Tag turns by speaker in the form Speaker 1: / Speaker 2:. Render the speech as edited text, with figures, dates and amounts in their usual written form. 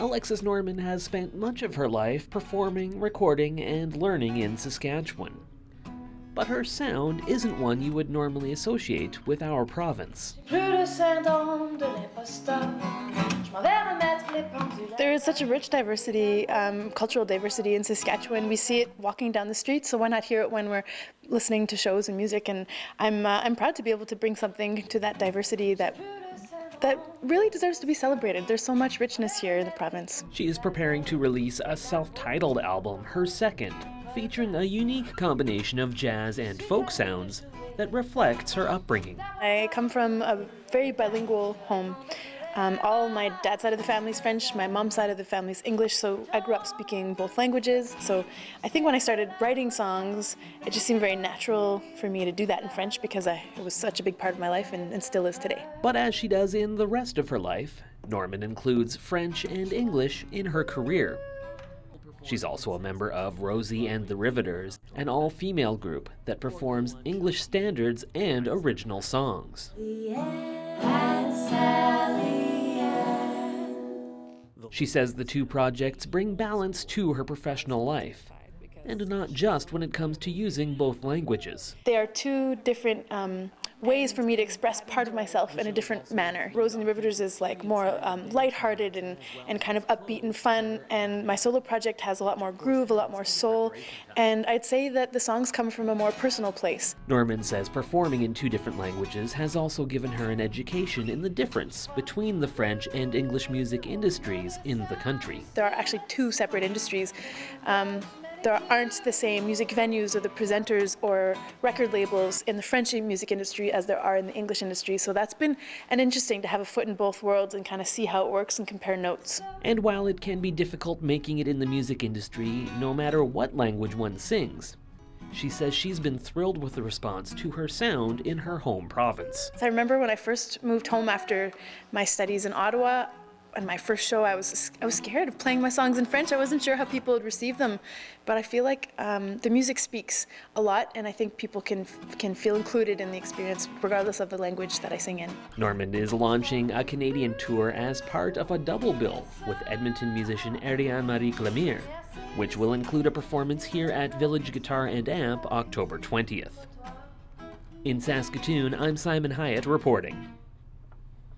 Speaker 1: Alexis Normand has spent much of her life performing, recording, and learning in Saskatchewan. But her sound isn't one you would normally associate with our province.
Speaker 2: There is such a rich diversity, cultural diversity in Saskatchewan. We see it walking down the street, so why not hear it when we're listening to shows and music? And I'm proud to be able to bring something to that diversity that really deserves to be celebrated. There's so much richness here in the province.
Speaker 1: She is preparing to release a self-titled album, her second, featuring a unique combination of jazz and folk sounds that reflects her upbringing.
Speaker 2: I come from a very bilingual home. All my dad's side of the family is French, my mom's side of the family is English, so I grew up speaking both languages. So I think when I started writing songs, it just seemed very natural for me to do that in French because it was such a big part of my life and still is today.
Speaker 1: But as she does in the rest of her life, Normand includes French and English in her career. She's also a member of Rosie and the Riveters, an all-female group that performs English standards and original songs. She says the two projects bring balance to her professional life, and not just when it comes to using both languages.
Speaker 2: They are two different ways for me to express part of myself in a different manner. Rosie and the Riveters is like more lighthearted and kind of upbeat and fun, and my solo project has a lot more groove, a lot more soul, and I'd say that the songs come from a more personal place.
Speaker 1: Normand says performing in two different languages has also given her an education in the difference between the French and English music industries in the country.
Speaker 2: There are actually two separate industries. There aren't the same music venues or the presenters or record labels in the French music industry as there are in the English industry, so that's been interesting to have a foot in both worlds and kind of see how it works and compare notes.
Speaker 1: And while it can be difficult making it in the music industry, no matter what language one sings, she says she's been thrilled with the response to her sound in her home province.
Speaker 2: I remember when I first moved home after my studies in Ottawa, and my first show, I was scared of playing my songs in French. I wasn't sure how people would receive them, but I feel like the music speaks a lot, and I think people can feel included in the experience regardless of the language that I sing in.
Speaker 1: Normand is launching a Canadian tour as part of a double bill with Edmonton musician Ariane-Marie Glamire, which will include a performance here at Village Guitar and Amp October 20th. In Saskatoon, I'm Simon Hyatt reporting.